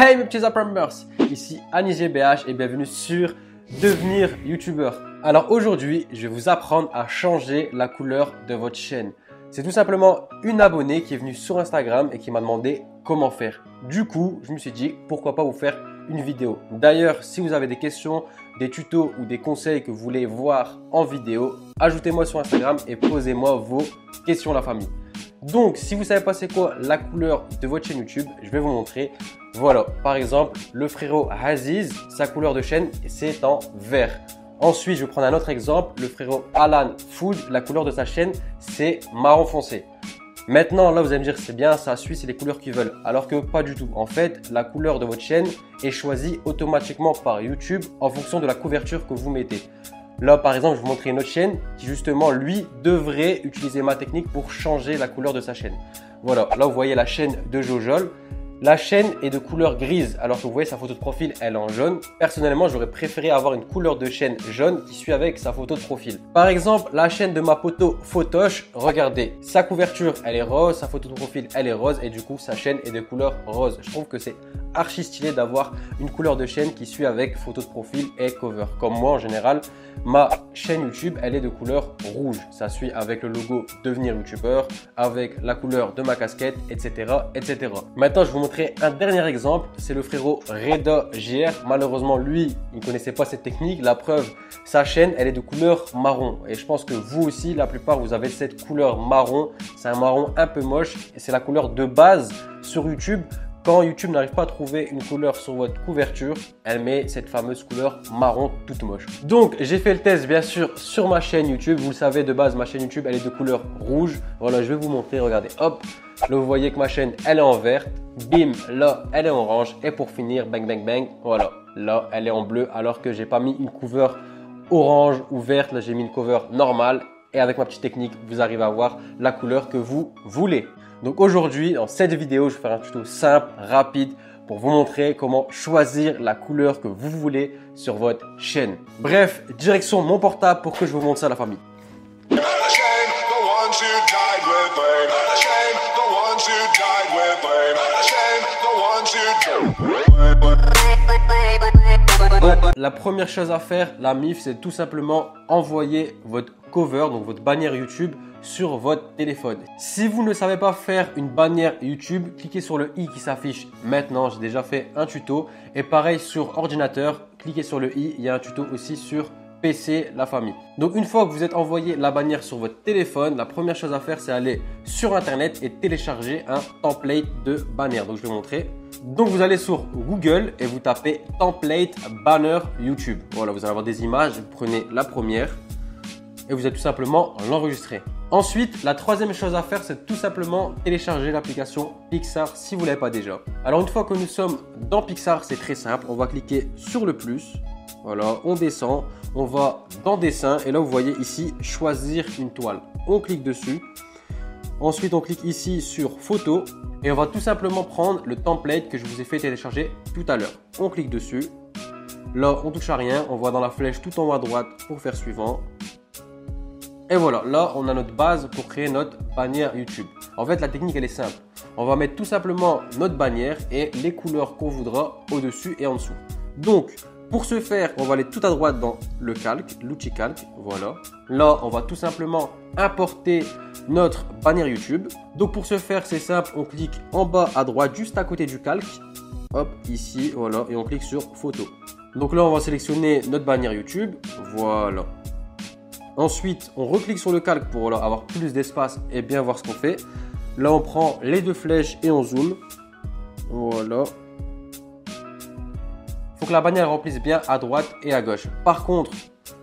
Hey mes petits Appreneurs, ici Anis GBH et bienvenue sur Devenir YouTubeur. Alors aujourd'hui, je vais vous apprendre à changer la couleur de votre chaîne. C'est tout simplement une abonnée qui est venue sur Instagram et qui m'a demandé comment faire. Du coup, je me suis dit pourquoi pas vous faire une vidéo. D'ailleurs, si vous avez des questions, des tutos ou des conseils que vous voulez voir en vidéo, ajoutez-moi sur Instagram et posez-moi vos questions la famille. Donc, si vous ne savez pas c'est quoi la couleur de votre chaîne YouTube, je vais vous montrer. Voilà, par exemple, le frérot Aziz, sa couleur de chaîne, c'est en vert. Ensuite, je vais prendre un autre exemple. Le frérot Alan Food, la couleur de sa chaîne, c'est marron foncé. Maintenant, là, vous allez me dire, c'est bien, ça suit, c'est les couleurs qu'ils veulent. Alors que pas du tout. En fait, la couleur de votre chaîne est choisie automatiquement par YouTube en fonction de la couverture que vous mettez. Là, par exemple, je vais vous montrer une autre chaîne qui, justement, lui, devrait utiliser ma technique pour changer la couleur de sa chaîne. Voilà, là, vous voyez la chaîne de Jojol. La chaîne est de couleur grise, alors que vous voyez sa photo de profil, elle est en jaune. Personnellement, j'aurais préféré avoir une couleur de chaîne jaune qui suit avec sa photo de profil. Par exemple, la chaîne de ma poteau Photoche, regardez, sa couverture, elle est rose, sa photo de profil, elle est rose et du coup, sa chaîne est de couleur rose. Je trouve que c'est archi stylé d'avoir une couleur de chaîne qui suit avec photo de profil et cover. Comme moi, en général, ma chaîne YouTube, elle est de couleur rouge. Ça suit avec le logo Devenir YouTubeur, avec la couleur de ma casquette, etc., etc. Maintenant, je vais vous montrer un dernier exemple. C'est le frérot Reda GR. Malheureusement, lui, il ne connaissait pas cette technique. La preuve, sa chaîne, elle est de couleur marron. Et je pense que vous aussi, la plupart, vous avez cette couleur marron. C'est un marron un peu moche et c'est la couleur de base sur YouTube. Quand YouTube n'arrive pas à trouver une couleur sur votre couverture, elle met cette fameuse couleur marron toute moche. Donc, j'ai fait le test bien sûr sur ma chaîne YouTube. Vous le savez de base, ma chaîne YouTube, elle est de couleur rouge. Voilà, je vais vous montrer, regardez, hop. Là, vous voyez que ma chaîne, elle est en verte. Bim, là, elle est en orange. Et pour finir, bang, bang, bang, voilà. Là, elle est en bleu alors que j'ai pas mis une cover orange ou verte. Là, j'ai mis une cover normale. Et avec ma petite technique, vous arrivez à avoir la couleur que vous voulez. Donc aujourd'hui, dans cette vidéo, je vais faire un tuto simple, rapide pour vous montrer comment choisir la couleur que vous voulez sur votre chaîne. Bref, direction mon portable pour que je vous montre ça à la famille. La première chose à faire, la MIF, c'est tout simplement envoyer votre cover, donc votre bannière YouTube, sur votre téléphone. Si vous ne savez pas faire une bannière YouTube, cliquez sur le i qui s'affiche maintenant. J'ai déjà fait un tuto. Et pareil sur ordinateur, cliquez sur le i. Il y a un tuto aussi sur PC, la famille. Donc une fois que vous êtes envoyé la bannière sur votre téléphone, la première chose à faire, c'est aller sur Internet et télécharger un template de bannière. Donc je vais vous montrer. Donc vous allez sur Google et vous tapez template banner YouTube. Voilà, vous allez avoir des images. Vous prenez la première et vous allez tout simplement l'enregistrer. Ensuite, la troisième chose à faire, c'est tout simplement télécharger l'application Pixar si vous ne l'avez pas déjà. Alors une fois que nous sommes dans Pixar, c'est très simple. On va cliquer sur le plus. Voilà, on descend, on va dans dessin et là vous voyez ici choisir une toile. On clique dessus. Ensuite, on clique ici sur photo et on va tout simplement prendre le template que je vous ai fait télécharger tout à l'heure. On clique dessus. Là, on touche à rien. On va dans la flèche tout en haut à droite pour faire suivant. Et voilà, là, on a notre base pour créer notre bannière YouTube. En fait, la technique, elle est simple. On va mettre tout simplement notre bannière et les couleurs qu'on voudra au-dessus et en dessous. Donc, pour ce faire, on va aller tout à droite dans le calque, l'outil calque. Voilà. Là, on va tout simplement importer notre bannière YouTube. Donc, pour ce faire, c'est simple. On clique en bas à droite, juste à côté du calque. Hop, ici, voilà. Et on clique sur photo. Donc là, on va sélectionner notre bannière YouTube. Voilà. Ensuite, on reclique sur le calque pour avoir plus d'espace et bien voir ce qu'on fait. Là, on prend les deux flèches et on zoome. Voilà. Il faut que la bannière remplisse bien à droite et à gauche. Par contre,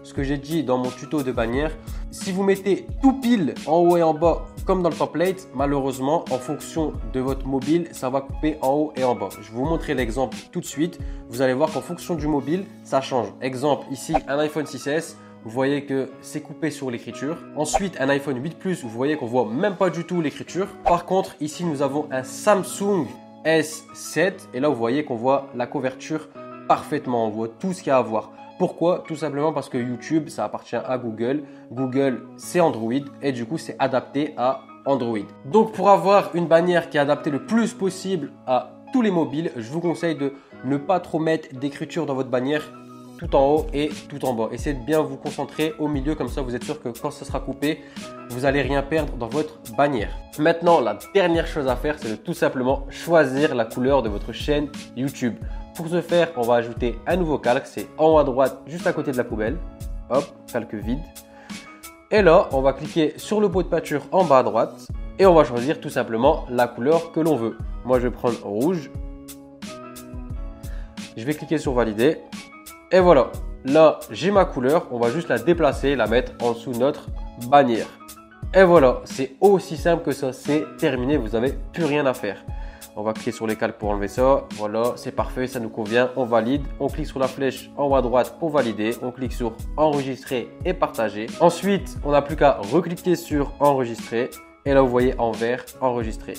ce que j'ai dit dans mon tuto de bannière, si vous mettez tout pile en haut et en bas comme dans le template, malheureusement, en fonction de votre mobile, ça va couper en haut et en bas. Je vais vous montrer l'exemple tout de suite. Vous allez voir qu'en fonction du mobile, ça change. Exemple, ici, un iPhone 6S. Vous voyez que c'est coupé sur l'écriture. Ensuite, un iPhone 8 Plus, vous voyez qu'on voit même pas du tout l'écriture. Par contre, ici, nous avons un Samsung S7. Et là, vous voyez qu'on voit la couverture parfaitement. On voit tout ce qu'il y a à voir. Pourquoi? Tout simplement parce que YouTube, ça appartient à Google. Google, c'est Android et du coup, c'est adapté à Android. Donc, pour avoir une bannière qui est adaptée le plus possible à tous les mobiles, je vous conseille de ne pas trop mettre d'écriture dans votre bannière tout en haut et tout en bas. Essayez de bien vous concentrer au milieu, comme ça vous êtes sûr que quand ça sera coupé, vous n'allez rien perdre dans votre bannière. Maintenant, la dernière chose à faire, c'est de tout simplement choisir la couleur de votre chaîne YouTube. Pour ce faire, on va ajouter un nouveau calque, c'est en haut à droite, juste à côté de la poubelle. Hop, calque vide. Et là, on va cliquer sur le pot de peinture en bas à droite et on va choisir tout simplement la couleur que l'on veut. Moi, je vais prendre rouge. Je vais cliquer sur valider. Et voilà, là j'ai ma couleur, on va juste la déplacer, la mettre en dessous de notre bannière. Et voilà, c'est aussi simple que ça, c'est terminé, vous n'avez plus rien à faire. On va cliquer sur les calques pour enlever ça, voilà, c'est parfait, ça nous convient, on valide. On clique sur la flèche en haut à droite pour valider, on clique sur enregistrer et partager. Ensuite, on n'a plus qu'à recliquer sur enregistrer et là vous voyez en vert, enregistrer.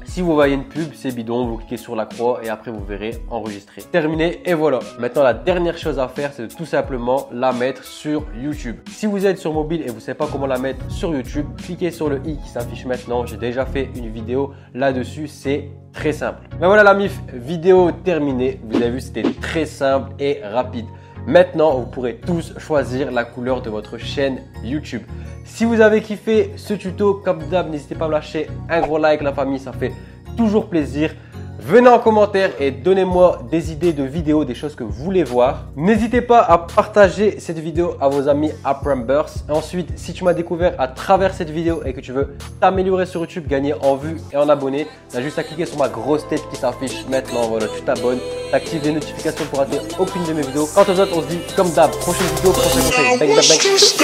Si vous voyez une pub, c'est bidon, vous cliquez sur la croix et après vous verrez enregistrer. Terminé et voilà. Maintenant, la dernière chose à faire, c'est de tout simplement la mettre sur YouTube. Si vous êtes sur mobile et vous ne savez pas comment la mettre sur YouTube, cliquez sur le i qui s'affiche maintenant. J'ai déjà fait une vidéo là-dessus, c'est très simple. Mais voilà la MIF, vidéo terminée. Vous avez vu, c'était très simple et rapide. Maintenant, vous pourrez tous choisir la couleur de votre chaîne YouTube. Si vous avez kiffé ce tuto, comme d'hab, n'hésitez pas à me lâcher un gros like, la famille, ça fait toujours plaisir. Venez en commentaire et donnez-moi des idées de vidéos, des choses que vous voulez voir. N'hésitez pas à partager cette vidéo à vos amis Apprenbers. Ensuite, si tu m'as découvert à travers cette vidéo et que tu veux t'améliorer sur YouTube, gagner en vues et en abonnés, tu as juste à cliquer sur ma grosse tête qui s'affiche maintenant. Voilà, tu t'abonnes, tu actives les notifications pour rater aucune de mes vidéos. Quant aux autres, on se dit comme d'hab, prochaine vidéo, prochain conseil. Bang, bang, bang.